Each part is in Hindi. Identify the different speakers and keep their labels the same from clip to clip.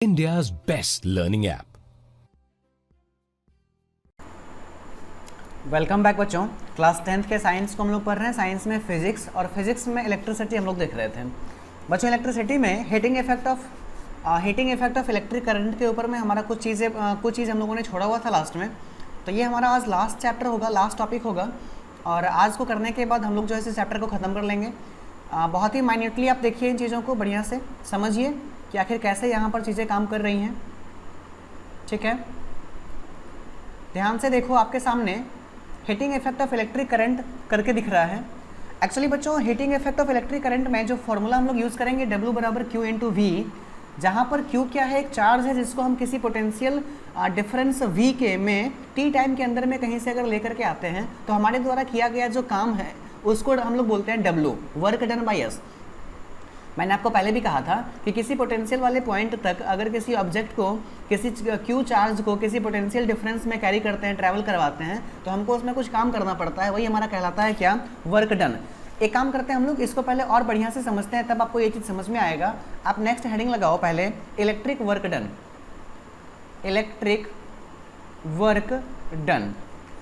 Speaker 1: India's best learning app.
Speaker 2: Welcome back बच्चों। क्लास 10th के साइंस को हम लोग पढ़ रहे हैं। साइंस में फिजिक्स और फिजिक्स में इलेक्ट्रिसिटी हम लोग देख रहे थे। बच्चों इलेक्ट्रिसिटी में heating effect of electric current के ऊपर में हमारा कुछ चीज़ हम लोगों ने छोड़ा हुआ था लास्ट में। तो ये हमारा आज लास्ट चैप्टर होगा, लास्ट टॉपिक होगा। और आज को करने के बाद हम लोग जो है इस चैप्टर को ख़त्म कर लेंगे। बहुत ही माइन्यूटली आप देखिए इन चीज़ों को, बढ़िया से समझिए कि आखिर कैसे यहाँ पर चीज़ें काम कर रही हैं। ठीक है, ध्यान से देखो, आपके सामने heating effect of electric current करके दिख रहा है। एक्चुअली बच्चों heating effect of electric current में जो फॉर्मूला हम लोग यूज़ करेंगे W बराबर Q इंटू V, जहाँ पर Q क्या है, एक चार्ज है जिसको हम किसी पोटेंशियल डिफरेंस V के में T टाइम के अंदर में कहीं से अगर लेकर के आते हैं तो हमारे द्वारा किया गया जो काम है उसको हम लोग बोलते हैं W, work done by us. मैंने आपको पहले भी कहा था कि किसी पोटेंशियल वाले पॉइंट तक अगर किसी ऑब्जेक्ट को, किसी Q चार्ज को किसी पोटेंशियल डिफरेंस में कैरी करते हैं, ट्रैवल करवाते हैं, तो हमको उसमें कुछ काम करना पड़ता है। वही हमारा कहलाता है क्या, वर्क डन। एक काम करते हैं हम लोग, इसको पहले और बढ़िया से समझते हैं, तब आपको ये चीज़ समझ में आएगा। आप नेक्स्ट हेडिंग लगाओ पहले, electric work done. Electric work done.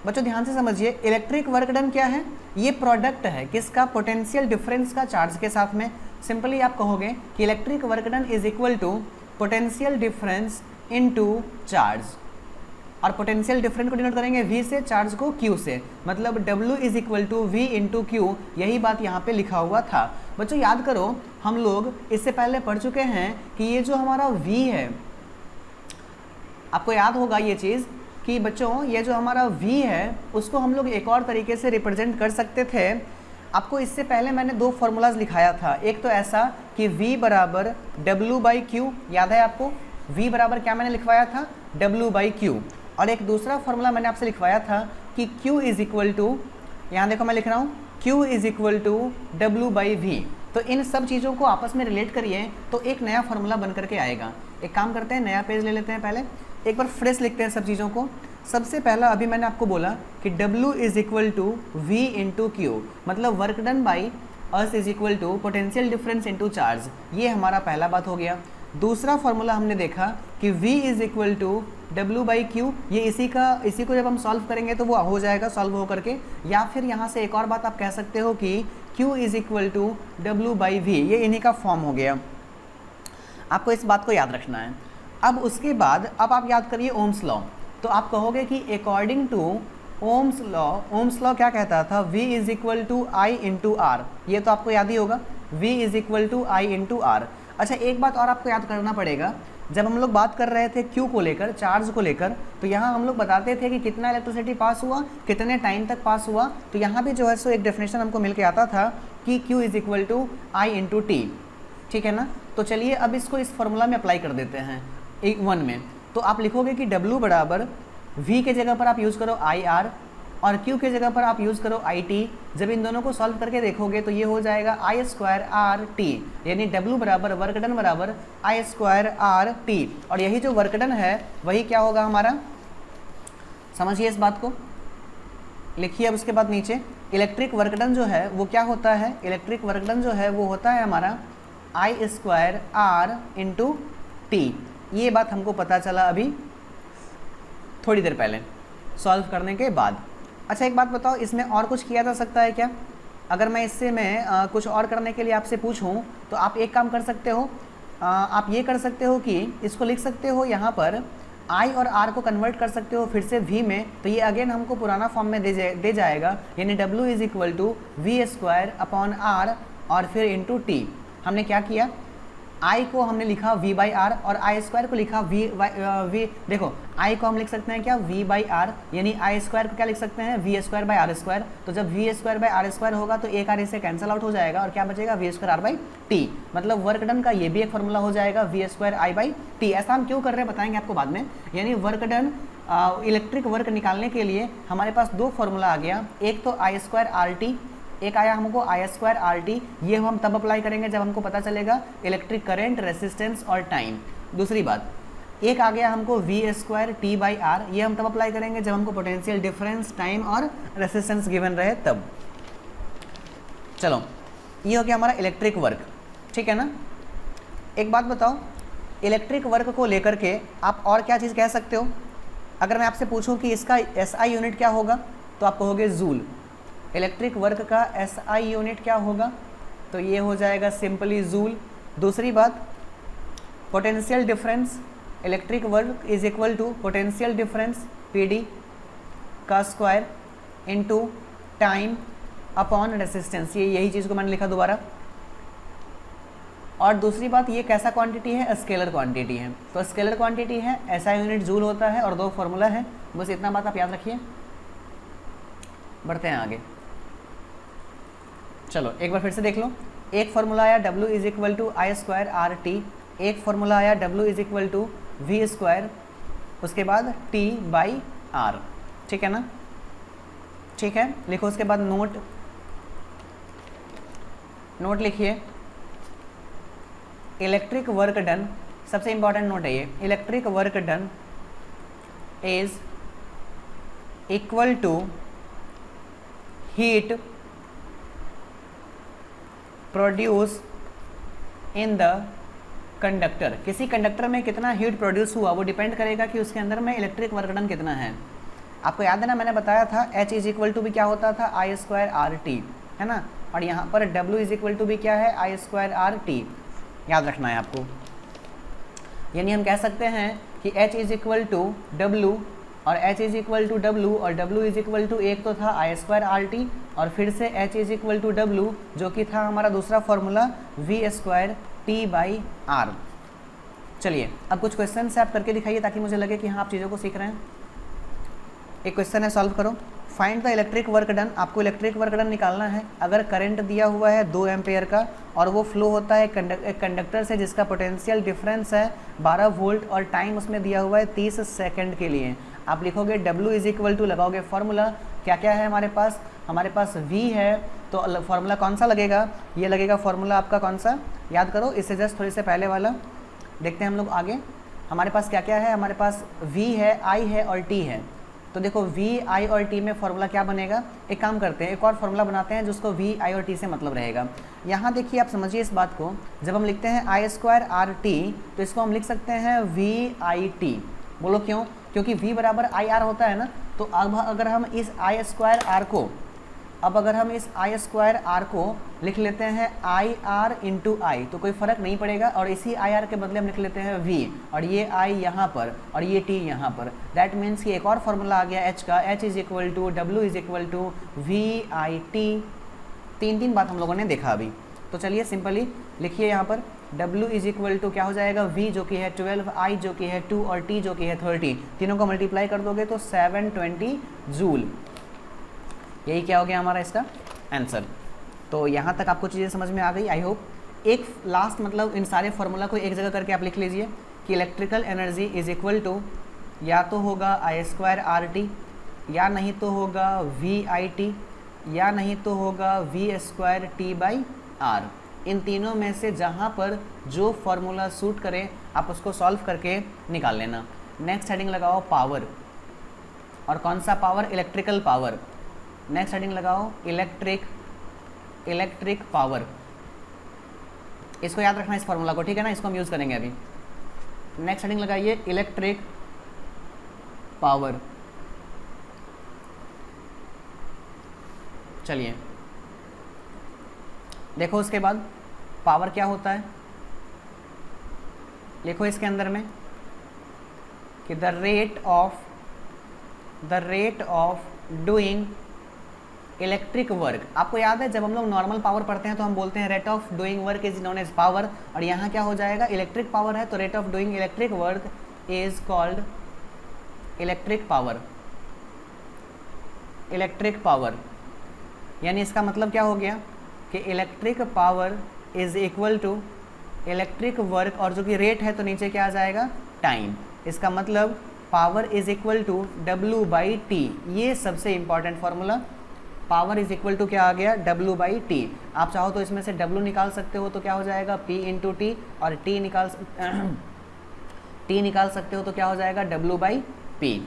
Speaker 2: बच्चों ध्यान से समझिए, इलेक्ट्रिक वर्क डन क्या है, ये प्रोडक्ट है किसका, पोटेंशियल डिफरेंस का चार्ज के साथ में। सिंपली आप कहोगे कि electric work done is equal to potential difference into charge, और पोटेंशियल डिफरेंस को डिनोट करेंगे V से, चार्ज को Q से, मतलब W is equal to V into Q। यही बात यहाँ पे लिखा हुआ था। बच्चों याद करो, हम लोग इससे पहले पढ़ चुके हैं कि ये जो हमारा V है, आपको याद होगा ये चीज़ कि बच्चों ये जो हमारा V है उसको हम लोग एक और तरीके से रिप्रेजेंट कर सकते थे। आपको इससे पहले मैंने दो फॉर्मूलाज लिखाया था। एक तो ऐसा कि V बराबर W बाई Q, याद है आपको, V बराबर क्या मैंने लिखवाया था, W बाई Q। और एक दूसरा फॉर्मूला मैंने आपसे लिखवाया था कि Q इज इक्वल टू, यहाँ देखो मैं लिख रहा हूँ, Q is equal to W by V। तो इन सब चीज़ों को आपस में रिलेट करिए तो एक नया फार्मूला बन करके आएगा। एक काम करते हैं, नया पेज ले लेते हैं, पहले एक बार फ्रेश लिखते हैं सब चीज़ों को। सबसे पहला अभी मैंने आपको बोला कि W is equal to V into Q, मतलब work done by us is equal to potential difference into charge. ये हमारा पहला बात हो गया। दूसरा फॉर्मूला हमने देखा कि V is equal to W by Q। ये इसी को जब हम सॉल्व करेंगे तो वो हो जाएगा सॉल्व हो करके। या फिर यहाँ से एक और बात आप कह सकते हो कि Q is equal to W by V, ये इन्हीं का फॉर्म हो गया। आपको इस बात को याद रखना है। अब उसके बाद अब आप याद करिए ओम्स लॉ। तो आप कहोगे कि अकॉर्डिंग टू ओम्स लॉ क्या कहता था, V is equal to I into R. ये तो आपको याद ही होगा, V is equal to I into R. अच्छा एक बात और आपको याद करना पड़ेगा, जब हम लोग बात कर रहे थे Q को लेकर, चार्ज को लेकर, तो यहाँ हम लोग बताते थे कि कितना इलेक्ट्रिसिटी पास हुआ, कितने टाइम तक पास हुआ। तो यहाँ भी जो है सो एक डेफिनेशन हमको मिल के आता था कि Q is equal to I into T. ठीक है ना। तो चलिए अब इसको इस फॉर्मूला में अप्लाई कर देते हैं एक वन में। तो आप लिखोगे कि W बराबर V के जगह पर आप यूज़ करो IR और Q के जगह पर आप यूज़ करो IT। जब इन दोनों को सॉल्व करके देखोगे तो ये हो जाएगा I स्क्वायर RT, यानी W बराबर वर्क डन बराबर I स्क्वायर RT। और यही जो वर्क डन है वही क्या होगा हमारा, समझिए इस बात को, लिखिए। अब उसके बाद नीचे इलेक्ट्रिक वर्क डन जो है वो क्या होता है, इलेक्ट्रिक वर्क डन जो है वो होता है हमारा I square R into T. ये बात हमको पता चला अभी थोड़ी देर पहले सॉल्व करने के बाद। अच्छा एक बात बताओ, इसमें और कुछ किया जा सकता है क्या? अगर मैं इससे कुछ और करने के लिए आपसे पूछूं तो आप एक काम कर सकते हो, आप ये कर सकते हो कि इसको लिख सकते हो यहाँ पर I और R को कन्वर्ट कर सकते हो फिर से V में, तो ये अगेन हमको पुराना फॉर्म में दे जाएगा, यानी W is equal to V square upon R और फिर इंटू टी। हमने क्या किया, I को हमने लिखा V बाई आर और I स्क्वायर को लिखा V। देखो I को हम लिख सकते हैं क्या, V बाई आर, यानी I स्क्वायर को क्या लिख सकते हैं, V square by R square. तो जब V square by R square होगा तो एक आर इससे कैंसिल आउट हो जाएगा और क्या बचेगा, V square R by T. मतलब वर्क डन का ये भी एक फॉर्मूला हो जाएगा, V square I by T. ऐसा हम क्यों कर रहे हैं बताएंगे आपको बाद में। यानी वर्क डन इलेक्ट्रिक वर्क निकालने के लिए हमारे पास दो फॉर्मूला आ गया, एक तो I स्क्वायर आर टी, एक आया हमको I स्क्वायर आर टी। ये हम तब अप्लाई करेंगे जब हमको पता चलेगा इलेक्ट्रिक करंट, रेसिस्टेंस और टाइम। दूसरी बात, एक आ गया हमको V square T by R, ये हम तब अप्लाई करेंगे जब हमको पोटेंशियल डिफरेंस, टाइम और रेसिस्टेंस गिवन रहे तब। चलो ये हो गया हमारा इलेक्ट्रिक वर्क, ठीक है ना। एक बात बताओ, इलेक्ट्रिक वर्क को लेकर के आप और क्या चीज़ कह सकते हो? अगर मैं आपसे पूछूं कि इसका SI यूनिट क्या होगा तो आप कहोगे जूल। इलेक्ट्रिक वर्क का SI यूनिट क्या होगा? तो ये हो जाएगा सिंपली जूल। दूसरी बात, potential difference, electric work is equal to potential difference PD का square into time upon resistance. ये यही चीज़ को मैंने लिखा दोबारा। और दूसरी बात, ये कैसा क्वांटिटी है? स्केलर क्वांटिटी है। तो स्केलर क्वांटिटी है, SI यूनिट जूल होता है और दो फॉर्मूला है, बस इतना बात आप याद रखिए। बढ़ते हैं आगे। चलो एक बार फिर से देख लो। एक फॉर्मूला आया W is equal to I square RT, एक फॉर्मूला आया W is equal to V square, उसके बाद T बाई R। ठीक है ना? ठीक है, लिखो उसके बाद नोट लिखिए। इलेक्ट्रिक वर्क डन, सबसे इंपॉर्टेंट नोट है ये, electric work done is equal to heat produce in the conductor. किसी कंडक्टर में कितना हीट प्रोड्यूस हुआ वो डिपेंड करेगा कि उसके अंदर में इलेक्ट्रिक वर्क डन कितना है। आपको याद है ना, मैंने बताया था H इज इक्वल टू भी क्या होता था? आई स्क्वायर RT, है ना? और यहाँ पर W इज इक्वल टू भी क्या है? आई स्क्वायर RT। याद रखना है आपको। यानी हम कह सकते हैं कि H is equal to W और H is equal to W और W इज इक्वल टू एक तो था आई स्क्वायर RT और फिर से H is equal to W जो कि था हमारा दूसरा formula V square T by R। चलिए अब कुछ क्वेश्चन से आप करके दिखाइए ताकि मुझे लगे कि हाँ आप चीज़ों को सीख रहे हैं। एक क्वेश्चन है, सॉल्व करो। Find the electric work done. आपको इलेक्ट्रिक वर्क डन निकालना है। अगर करंट दिया हुआ है 2 एम्पेयर का और वो फ्लो होता है एक कंडक्टर से जिसका पोटेंशियल डिफरेंस है 12 वोल्ट और टाइम उसमें दिया हुआ है 30 सेकंड के लिए, आप लिखोगे W इज इक्वल टू, लगाओगे फॉर्मूला। क्या क्या है हमारे पास? हमारे पास V है, तो फॉर्मूला कौन सा लगेगा? ये लगेगा फॉर्मूला आपका कौन सा? याद करो, इससे जस्ट थोड़ी से पहले वाला। देखते हैं हम लोग आगे हमारे पास क्या क्या है। हमारे पास V है, I है और T है। तो देखो V, I और T में फॉर्मूला क्या बनेगा? एक काम करते हैं, एक और फॉर्मूला बनाते हैं जिसको V, I और T से मतलब रहेगा। यहाँ देखिए, आप समझिए इस बात को। जब हम लिखते हैं आई स्क्वायर RT तो इसको हम लिख सकते हैं VIT। बोलो क्यों? क्योंकि V बराबर IR होता है ना। तो अब अगर हम इस आई स्क्वायर R को लिख लेते हैं IR इंटू आई तो कोई फ़र्क नहीं पड़ेगा और इसी IR के बदले हम लिख लेते हैं V और ये I यहाँ पर और ये T यहाँ पर। दैट मीन्स कि एक और फॉर्मूला आ गया H का। H is equal to W is equal to VIT। तीन बात हम लोगों ने देखा अभी। तो चलिए सिंपली लिखिए यहाँ पर W इज इक्वल टू क्या हो जाएगा? V जो कि है 12, I जो कि है 2 और T जो कि है 30। तीनों को मल्टीप्लाई कर दोगे तो 720 जूल। यही क्या हो गया हमारा इसका आंसर। तो यहाँ तक आपको चीज़ें समझ में आ गई आई होप। एक लास्ट मतलब इन सारे फार्मूला को एक जगह करके आप लिख लीजिए कि electrical energy is equal to या तो होगा आई स्क्वायर RT या नहीं तो होगा VIT या नहीं तो होगा V square T by R। इन तीनों में से जहाँ पर जो फार्मूला सूट करे आप उसको सॉल्व करके निकाल लेना। नेक्स्ट हेडिंग लगाओ पावर। और कौन सा power? Electrical power. Next heading लगाओ इलेक्ट्रिक पावर। इसको याद रखना इस फार्मूला को, ठीक है ना? इसको हम यूज़ करेंगे अभी। नेक्स्ट हेडिंग लगाइए इलेक्ट्रिक पावर। चलिए देखो उसके बाद पावर क्या होता है। लिखो इसके अंदर में कि the rate of doing electric work. आपको याद है जब हम लोग नॉर्मल पावर पढ़ते हैं तो हम बोलते हैं rate of doing work is known as power. और यहाँ क्या हो जाएगा? इलेक्ट्रिक पावर है तो rate of doing electric work is called electric power. Electric power यानी इसका मतलब क्या हो गया कि electric power is equal to electric work और जो कि रेट है तो नीचे क्या आ जाएगा? टाइम। इसका मतलब power is equal to W by T। ये सबसे important formula. Power is equal to क्या आ गया? W by T। आप चाहो तो इसमें से W निकाल सकते हो तो क्या हो जाएगा? P इंटू T और T निकाल सकते हो तो क्या हो जाएगा? W by P।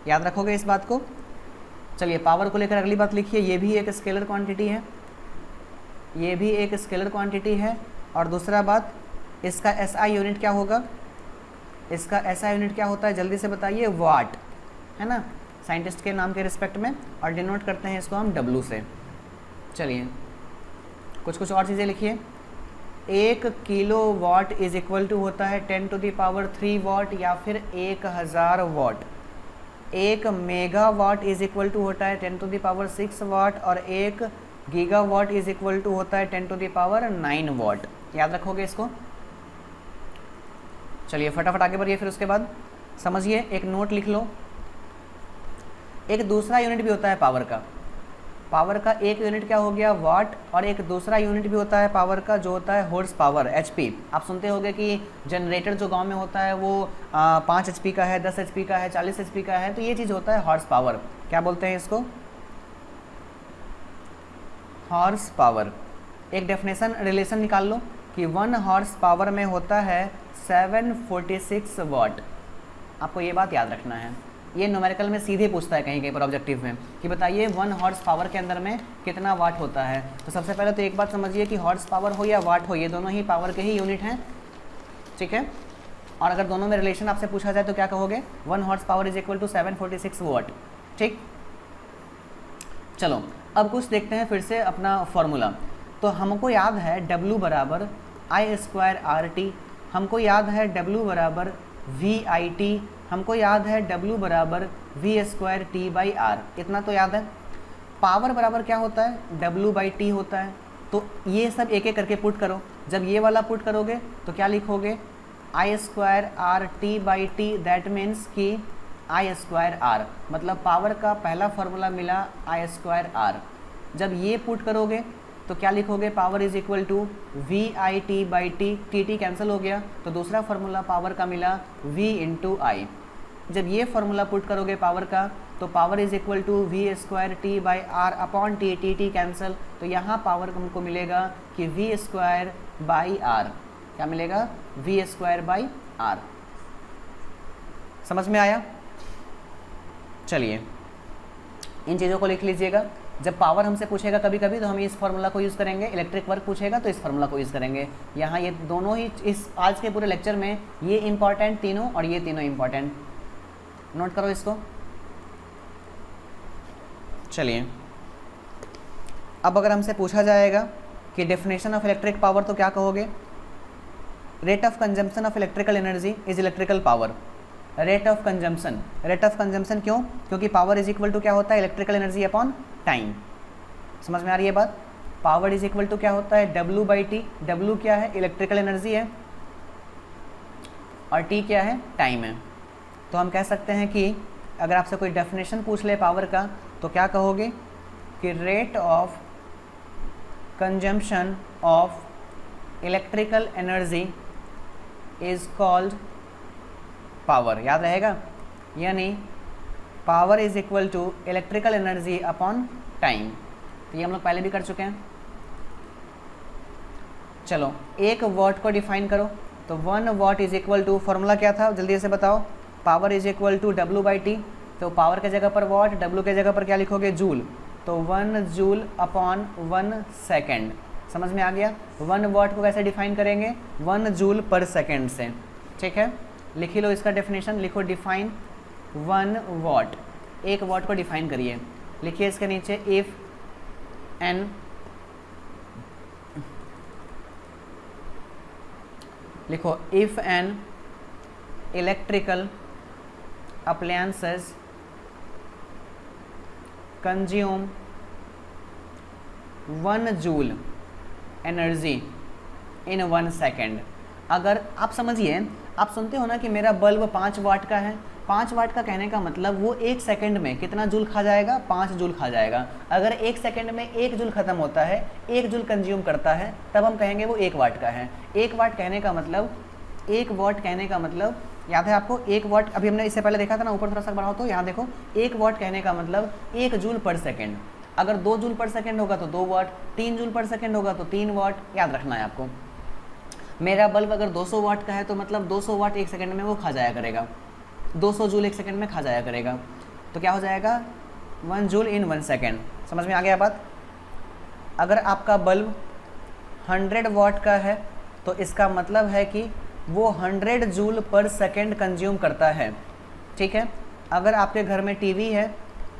Speaker 2: याद रखोगे इस बात को। चलिए पावर को लेकर अगली बात लिखिए। ये भी एक स्केलर क्वांटिटी है, ये भी एक स्केलर क्वांटिटी है। और दूसरा बात इसका SI यूनिट क्या होगा? इसका ऐसा यूनिट क्या होता है, जल्दी से बताइए, वाट, है ना, साइंटिस्ट के नाम के रिस्पेक्ट में, और डिनोट करते हैं इसको हम W से। चलिए कुछ और चीज़ें लिखिए। 1 kilo watt is equal to होता है 10⁻³ वाट या फिर 1000 watt. 1 megawatt is equal to होता है 10⁻6 वाट, और 1 गीगावाट इज इक्वल टू होता है 10⁻9 वाट। याद रखोगे इसको। चलिए फटाफट आगे बढ़िए। फिर उसके बाद समझिए, एक नोट लिख लो। एक दूसरा यूनिट भी होता है पावर का। पावर का एक यूनिट क्या हो गया, वाट, और एक दूसरा यूनिट भी होता है पावर का जो होता है हॉर्स पावर, HP। आप सुनते होंगे कि जनरेटर जो गांव में होता है वो 5 HP का है, 10 HP का है, 40 HP का है, तो ये चीज़ होता है हॉर्स पावर। क्या बोलते हैं इसको, हॉर्स पावर। एक डेफिनेशन रिलेशन निकाल लो कि 1 हॉर्स पावर में होता है 746 वाट। आपको ये बात याद रखना है। ये न्यूमेरिकल में सीधे पूछता है कहीं कहीं पर ऑब्जेक्टिव में कि बताइए 1 हॉर्स पावर के अंदर में कितना वाट होता है। तो सबसे पहले तो एक बात समझिए कि हॉर्स पावर हो या वाट हो, ये दोनों ही पावर के ही यूनिट हैं, ठीक है। और अगर दोनों में रिलेशन आपसे पूछा जाए तो क्या कहोगे, 1 horse power is equal to 746 watt, ठीक। चलो अब कुछ देखते हैं फिर से अपना फॉर्मूला। तो हमको याद है W बराबर I²RT, हमको याद है W बराबर VIT, हमको याद है W बराबर V²T/R, इतना तो याद है। पावर बराबर क्या होता है, W/T होता है। तो ये सब एक एक करके पुट करो। जब ये वाला पुट करोगे तो क्या लिखोगे, I²RT/T, दैट मीन्स कि I²R, मतलब पावर का पहला फॉर्मूला मिला I²R। जब ये पुट करोगे तो क्या लिखोगे, power is equal to VIT/T, TT cancel हो गया, तो दूसरा फार्मूला पावर का मिला V/I। जब ये फार्मूला पुट करोगे पावर का तो power is equal to V²T/R upon T, TT cancel, तो यहाँ पावर हमको मिलेगा कि V²/R। क्या मिलेगा, V²/R। समझ में आया। चलिए इन चीज़ों को लिख लीजिएगा। जब पावर हमसे पूछेगा कभी कभी तो हम इस फार्मूला को यूज़ करेंगे, इलेक्ट्रिक वर्क पूछेगा तो इस फार्मूला को यूज़ करेंगे। यहाँ ये दोनों ही इस आज के पूरे लेक्चर में ये इंपॉर्टेंट तीनों और ये तीनों इंपॉर्टेंट, नोट करो इसको। चलिए अब अगर हमसे पूछा जाएगा कि डेफिनेशन ऑफ इलेक्ट्रिक पावर तो क्या कहोगे, rate of consumption of electrical energy is electrical power. Rate of consumption क्यों, क्योंकि पावर इज इक्वल टू क्या होता है, इलेक्ट्रिकल एनर्जी अपॉन टाइम। समझ में आ रही है बात। पावर इज इक्वल टू क्या होता है, W/T। W क्या है, इलेक्ट्रिकल एनर्जी है, और T क्या है, टाइम है। तो हम कह सकते हैं कि अगर आपसे कोई डेफिनेशन पूछ ले पावर का तो क्या कहोगे कि rate of consumption of electrical energy is called power. याद रहेगा, यानी power is equal to electrical energy upon time. तो ये हम लोग पहले भी कर चुके हैं। चलो 1 वाट को डिफाइन करो, तो 1 watt is equal to, formula क्या था जल्दी से बताओ, power is equal to W/T। तो पावर के जगह पर वाट, W के जगह पर क्या लिखोगे, जूल, तो 1 जूल अपॉन 1 सेकेंड। समझ में आ गया। 1 वाट को कैसे डिफाइन करेंगे, 1 जूल पर सेकेंड से, ठीक है। लिख ही लो इसका डेफिनेशन, लिखो डिफाइन 1 वाट। 1 वाट को डिफाइन करिए, लिखिए इसके नीचे इफ़ एन, लिखो if an electrical appliances consume 1 joule energy in 1 second. अगर आप समझिए, आप सुनते हो ना कि मेरा बल्ब 5 वाट का है, 5 वाट का कहने का मतलब वो 1 सेकंड में कितना जूल खा जाएगा, 5 जूल खा जाएगा। अगर 1 सेकंड में 1 जूल खत्म होता है, 1 जूल कंज्यूम करता है, तब हम कहेंगे वो 1 वाट का है। 1 वाट कहने का मतलब, 1 वाट कहने का मतलब याद है आपको, 1 वाट अभी हमने इससे पहले देखा था ना, ऊपर थोड़ा सा बढ़ाओ तो यहाँ देखो, 1 वाट कहने का मतलब 1 जूल पर सेकेंड। अगर 2 जूल पर सेकेंड होगा तो 2 वाट, 3 जूल पर सेकेंड होगा तो 3 वाट। याद रखना है आपको। मेरा बल्ब अगर 200 वाट का है तो मतलब 200 वाट 1 सेकंड में वो खा जाया करेगा, 200 जूल 1 सेकंड में खा जाया करेगा। तो क्या हो जाएगा, 1 जूल इन 1 सेकंड। समझ में आ गया बात। अगर आपका बल्ब 100 वाट का है तो इसका मतलब है कि वो 100 जूल पर सेकेंड कंज्यूम करता है। ठीक है, अगर आपके घर में टीवी है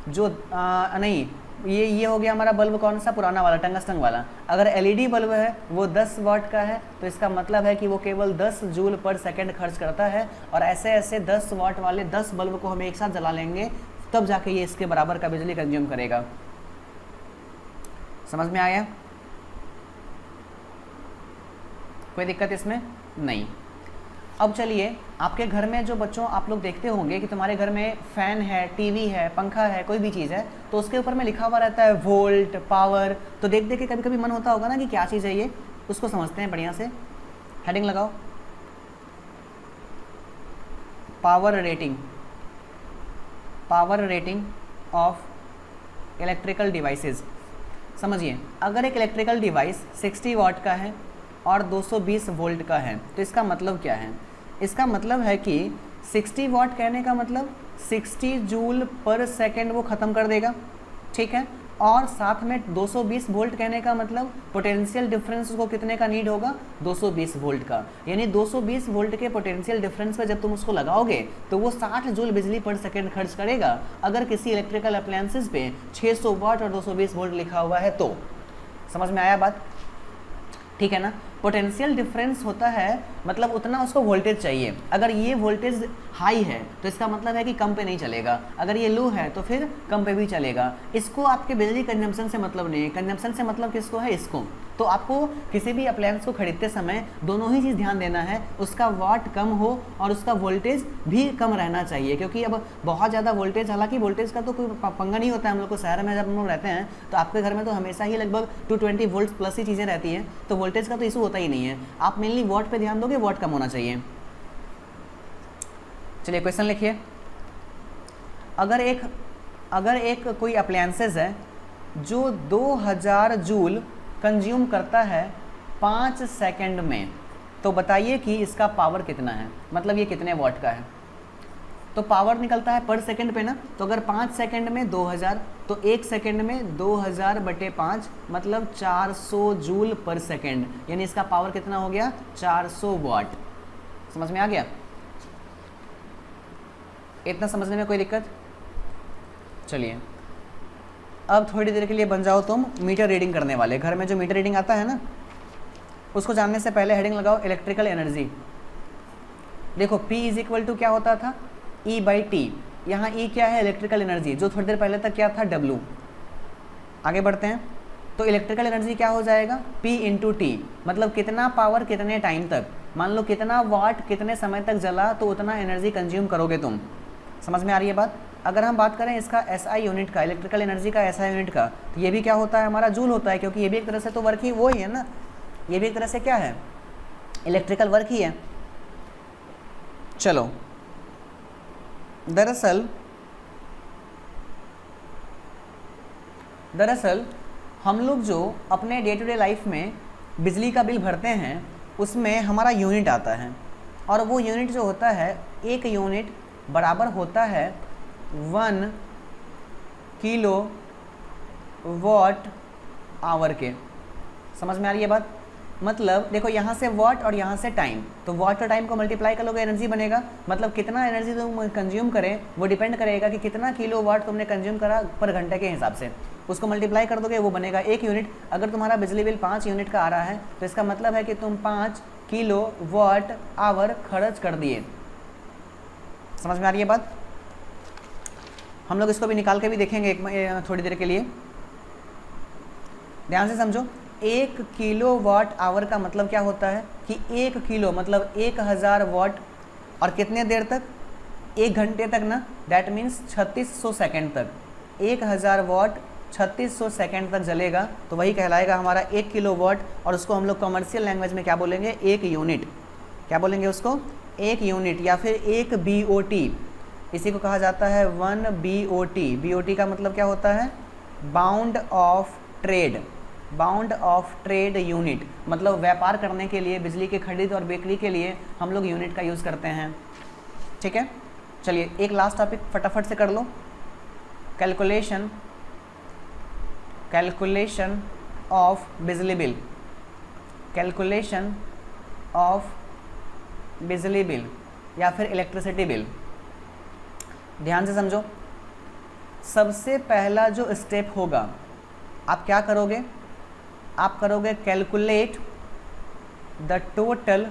Speaker 2: जो नहीं, ये हो गया हमारा बल्ब कौन सा, पुराना वाला टंगस्टन वाला। अगर एलईडी बल्ब है वो 10 वाट का है, तो इसका मतलब है कि वो केवल 10 जूल पर सेकंड खर्च करता है। और ऐसे ऐसे 10 वाट वाले 10 बल्ब को हम एक साथ जला लेंगे, तब जाके ये इसके बराबर का बिजली कंज्यूम करेगा। समझ में आया? कोई दिक्कत इसमें नहीं। अब चलिए, आपके घर में जो बच्चों आप लोग देखते होंगे कि तुम्हारे घर में फ़ैन है, टीवी है, पंखा है, कोई भी चीज़ है, तो उसके ऊपर में लिखा हुआ रहता है वोल्ट, पावर। तो देख देख के कभी कभी मन होता होगा ना कि क्या चीज़ है ये, उसको समझते हैं बढ़िया से। हेडिंग लगाओ, power rating, power rating of electrical devices. समझिए, अगर एक इलेक्ट्रिकल डिवाइस 60 वाट का है और 220 वोल्ट का है, तो इसका मतलब क्या है? इसका मतलब है कि 60 वाट कहने का मतलब 60 जूल पर सेकेंड वो ख़त्म कर देगा। ठीक है, और साथ में 220 वोल्ट कहने का मतलब पोटेंशियल डिफरेंस उसको कितने का नीड होगा, 220 वोल्ट का। यानी 220 वोल्ट के पोटेंशियल डिफरेंस पे जब तुम उसको लगाओगे तो वो 60 जूल बिजली पर सेकेंड खर्च करेगा। अगर किसी इलेक्ट्रिकल अप्लायंसेस पे 600 वाट और 220 वोल्ट लिखा हुआ है तो। समझ में आया बात? ठीक है ना। पोटेंशियल डिफरेंस होता है मतलब उतना उसको वोल्टेज चाहिए। अगर ये वोल्टेज हाई है तो इसका मतलब है कि कम पे नहीं चलेगा, अगर ये लो है तो फिर कम पे भी चलेगा। इसको आपके बिजली कंजम्पशन से मतलब नहीं है, कंजम्पशन से मतलब किसको है, इसको। तो आपको किसी भी अप्लायंस को खरीदते समय दोनों ही चीज़ ध्यान देना है, उसका वाट कम हो और उसका वोल्टेज भी कम रहना चाहिए। क्योंकि अब बहुत ज़्यादा वोल्टेज, हालांकि वोल्टेज का तो कोई पंगा नहीं होता है हम लोग को, शहर में जब हम लोग रहते हैं तो आपके घर में तो हमेशा ही लगभग 220 वोल्ट प्लस ही चीज़ें रहती हैं, तो वोल्टेज का तो इशू होता ही नहीं है। आप मेनली वाट पे ध्यान दोगे, वाट कम होना चाहिए। चलिए क्वेश्चन लिखिए। अगर एक कोई अप्लायंसेस है जो 2000 जूल कंज्यूम करता है 5 सेकंड में, तो बताइए कि इसका पावर कितना है, मतलब ये कितने वाट का है। तो पावर निकलता है पर सेकंड पे ना, तो अगर 5 सेकंड में 2000, तो 1 सेकंड में 2000 बटे 5 मतलब 400 जूल पर सेकंड। यानी इसका पावर कितना हो गया, 400 वाट। समझ में आ गया? इतना समझने में कोई दिक्कत? चलिए, अब थोड़ी देर के लिए बन जाओ तुम मीटर रीडिंग करने वाले। घर में जो मीटर रीडिंग आता है ना, उसको जानने से पहले हेडिंग लगाओ इलेक्ट्रिकल एनर्जी। देखो P इज इक्वल टू क्या होता था, E/T। यहाँ E क्या है, इलेक्ट्रिकल एनर्जी, जो थोड़ी देर पहले तक क्या था, W। आगे बढ़ते हैं, तो इलेक्ट्रिकल एनर्जी क्या हो जाएगा, P इंटू टी, मतलब कितना पावर कितने टाइम तक। मान लो कितना वाट कितने समय तक जला तो उतना एनर्जी कंज्यूम करोगे तुम। समझ में आ रही है बात? अगर हम बात करें इसका SI यूनिट का, इलेक्ट्रिकल एनर्जी का SI यूनिट का, तो ये भी क्या होता है, हमारा जूल होता है। क्योंकि ये भी एक तरह से तो वर्क ही वो ही है ना, ये भी एक तरह से क्या है, इलेक्ट्रिकल वर्क ही है। चलो, दरअसल हम लोग जो अपने डे टू डे लाइफ में बिजली का बिल भरते हैं उसमें हमारा यूनिट आता है, और वो यूनिट जो होता है, एक यूनिट बराबर होता है 1 किलो वाट आवर के। समझ में आ रही है बात? मतलब देखो, यहाँ से वाट और यहाँ से टाइम, तो वाट और टाइम को मल्टीप्लाई कर लोगे एनर्जी बनेगा। मतलब कितना एनर्जी तुम कंज्यूम करें वो डिपेंड करेगा कि कितना किलो वाट तुमने कंज्यूम करा पर घंटे के हिसाब से, उसको मल्टीप्लाई कर दोगे वो बनेगा 1 यूनिट। अगर तुम्हारा बिजली बिल 5 यूनिट का आ रहा है तो इसका मतलब है कि तुम 5 किलो वाट आवर खर्च कर दिए। समझ में आ रही है बात? हम लोग इसको भी निकाल के भी देखेंगे थोड़ी देर के लिए, ध्यान से समझो। 1 किलो वाट आवर का मतलब क्या होता है कि 1 किलो मतलब 1000 वाट, और कितने देर तक, 1 घंटे तक ना, दैट मीन्स 3600 सेकेंड तक। 1000 वाट 3600 सेकेंड तक जलेगा, तो वही कहलाएगा हमारा 1 किलो वाट। और उसको हम लोग कमर्शियल लैंग्वेज में क्या बोलेंगे, 1 यूनिट। क्या बोलेंगे उसको, 1 यूनिट, या फिर 1 BOT। इसी को कहा जाता है 1 BOT। BOT का मतलब क्या होता है, bound of trade, bound of trade unit. मतलब व्यापार करने के लिए, बिजली के खरीद और बिक्री के लिए हम लोग यूनिट का यूज़ करते हैं। ठीक है, चलिए एक लास्ट टॉपिक फटाफट से कर लो। कैलकुलेशन ऑफ बिजली बिल, कैलकुलेशन ऑफ बिजली बिल या फिर इलेक्ट्रिसिटी बिल, ध्यान से समझो। सबसे पहला जो स्टेप होगा, आप क्या करोगे, आप करोगे कैलकुलेट द टोटल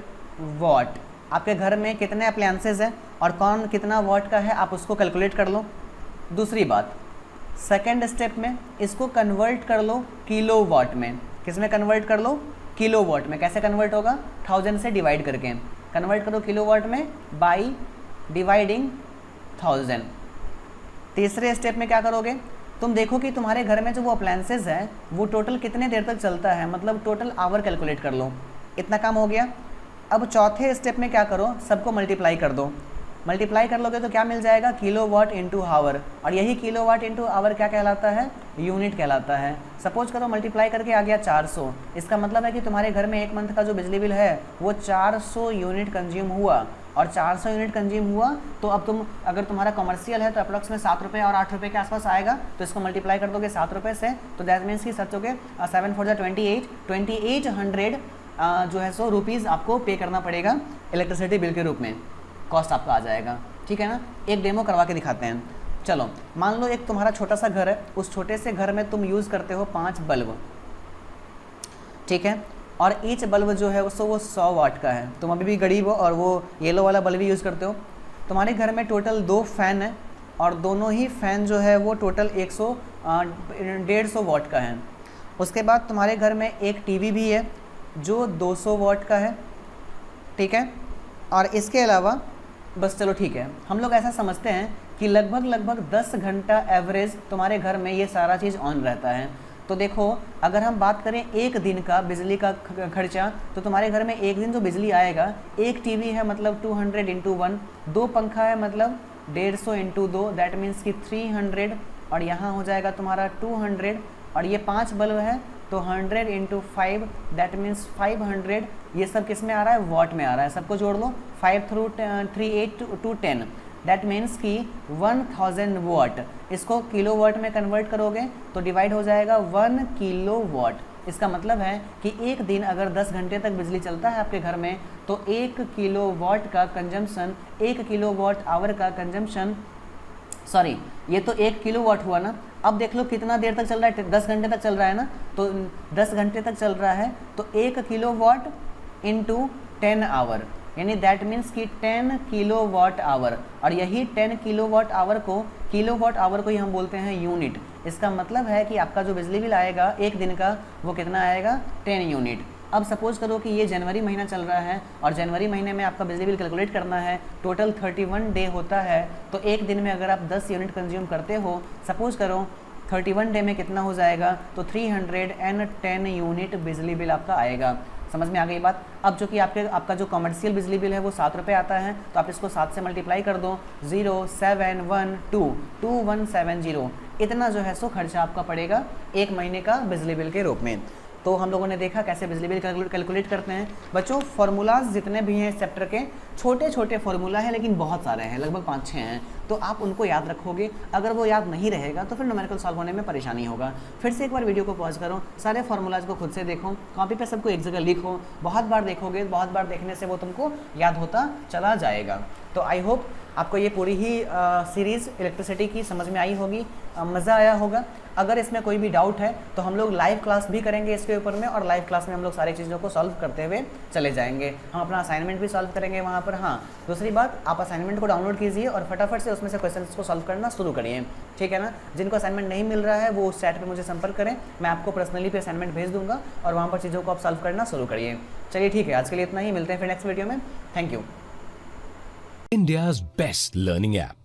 Speaker 2: वॉट। आपके घर में कितने अप्लायंसेज हैं और कौन कितना वॉट का है, आप उसको कैलकुलेट कर लो। दूसरी बात, सेकेंड स्टेप में इसको कन्वर्ट कर लो किलो वॉट में। किस में कन्वर्ट कर लो, किलो वॉट में। कैसे कन्वर्ट होगा, 1000 से डिवाइड करके कन्वर्ट करो किलो वॉट में बाई डिवाइडिंग 1000। तीसरे स्टेप में क्या करोगे, तुम देखो कि तुम्हारे घर में जो वो अप्लायंसेज है वो टोटल कितने देर तक चलता है, मतलब टोटल आवर कैलकुलेट कर लो। इतना काम हो गया। अब चौथे स्टेप में क्या करो, सबको मल्टीप्लाई कर दो। मल्टीप्लाई कर लोगे तो क्या मिल जाएगा, किलो वाट इंटू आवर, और यही किलो वाट इंटू आवर क्या कहलाता है, यूनिट कहलाता है। सपोज करो मल्टीप्लाई करके आ गया 400, इसका मतलब है कि तुम्हारे घर में एक मंथ का जो बिजली बिल है वो 400 यूनिट कंज्यूम हुआ, और 400 यूनिट कंज्यूम हुआ तो अब तुम अगर तुम्हारा कमर्शियल है तो अप्रॉक्स में 7 रुपये और 8 रुपये के आसपास आएगा, तो इसको मल्टीप्लाई कर दोगे 7 रुपये से, तो दैट मीन्स कि सोचोगे 7 4 2800 जो है सो रुपीज़ आपको पे करना पड़ेगा इलेक्ट्रिसिटी बिल के रूप में, कॉस्ट आपका आ जाएगा। ठीक है ना, एक डेमो करवा के दिखाते हैं। चलो मान लो एक तुम्हारा छोटा सा घर है, उस छोटे से घर में तुम यूज़ करते हो 5 बल्ब, ठीक है, और ईच बल्ब जो है वो 100 वाट का है। तुम अभी भी गरीब हो और वो येलो वाला बल्ब भी यूज़ करते हो। तुम्हारे घर में टोटल 2 फैन है और दोनों ही फैन जो है वो टोटल 150 वाट का है। उसके बाद तुम्हारे घर में एक टीवी भी है जो 200 वाट का है, ठीक है, और इसके अलावा बस चलो ठीक है, हम लोग ऐसा समझते हैं कि लगभग 10 घंटा एवरेज तुम्हारे घर में ये सारा चीज़ ऑन रहता है। तो देखो अगर हम बात करें एक दिन का बिजली का खर्चा, तो तुम्हारे घर में एक दिन जो बिजली आएगा, एक टीवी है मतलब 200 × 1, 2 पंखा है मतलब 150 × 2, दैट मीन्स कि 300, और यहाँ हो जाएगा तुम्हारा 200, और ये 5 बल्ब है तो 100 × 5, दैट मीन्स 500। ये सब किस में आ रहा है, वॉट में आ रहा है। सबको जोड़ लो, 5 through 3 8 to 10, दैट मीन्स कि 1000 वाट। इसको किलो वाट में कन्वर्ट करोगे तो डिवाइड हो जाएगा 1 किलो वाट। इसका मतलब है कि एक दिन अगर 10 घंटे तक बिजली चलता है आपके घर में, तो 1 किलो वाट का कंजम्पशन, 1 किलो वाट आवर का कंजम्पशन, सॉरी ये तो 1 किलो वाट हुआ ना। अब देख लो कितना देर तक चल रहा है, 10 घंटे तक चल रहा है ना, तो 10 घंटे तक चल रहा है तो 1 किलो वाट इंटू 10 आवर, यानी दैट मीन्स कि 10 किलो वाट आवर, और यही 10 किलो वाट आवर को ही हम बोलते हैं यूनिट। इसका मतलब है कि आपका जो बिजली बिल आएगा एक दिन का वो कितना आएगा, 10 यूनिट। अब सपोज करो कि ये जनवरी महीना चल रहा है और जनवरी महीने में आपका बिजली बिल कैलकुलेट करना है, टोटल 31 डे होता है, तो एक दिन में अगर आप 10 यूनिट कंज्यूम करते हो, सपोज करो 31 डे में कितना हो जाएगा, तो 310 यूनिट बिजली बिल आपका आएगा। समझ में आ गई बात। अब जो कि आपका जो कमर्शियल बिजली बिल है वो 7 रुपये आता है, तो आप इसको 7 से मल्टीप्लाई कर दो, 07122170, इतना जो है सो खर्चा आपका पड़ेगा एक महीने का बिजली बिल के रूप में। तो हम लोगों ने देखा कैसे बिजली बिल कैलकुलेट करते हैं। बच्चों फार्मूलाज जितने भी हैं इस चैप्टर के, छोटे छोटे फार्मूला हैं लेकिन बहुत सारे हैं, लगभग 5-6 हैं, तो आप उनको याद रखोगे। अगर वो याद नहीं रहेगा तो फिर न्यूमेरिकल सॉल्व होने में परेशानी होगा। फिर से एक बार वीडियो को पॉज करो, सारे फार्मूलाज को खुद से देखो, कॉपी पे सबको एक जगह लिखो, बहुत बार देखोगे, बहुत बार देखने से वो तुमको याद होता चला जाएगा। तो आई होप आपको ये पूरी ही सीरीज़ इलेक्ट्रिसिटी की समझ में आई होगी, मज़ा आया होगा। अगर इसमें कोई भी डाउट है तो हम लोग लाइव क्लास भी करेंगे इसके ऊपर में, और लाइव क्लास में हम लोग सारी चीज़ों को सॉल्व करते हुए चले जाएंगे। हम अपना असाइनमेंट भी सॉल्व करेंगे वहाँ पर। हाँ, दूसरी बात, आप असाइनमेंट को डाउनलोड कीजिए और फटाफट से उसमें से क्वेश्चंस को सॉल्व करना शुरू करिए, ठीक है ना। जिनको असाइनमेंट नहीं मिल रहा है वो उस चैट पर मुझे संपर्क करें, मैं आपको पर्सनली पे असाइनमेंट भेज दूँगा और वहाँ पर चीज़ों को आप सॉल्व करना शुरू करिए। चलिए ठीक है, आज के लिए इतना ही, मिलते हैं फिर नेक्स्ट वीडियो में। Thank you.
Speaker 1: India's best learning app.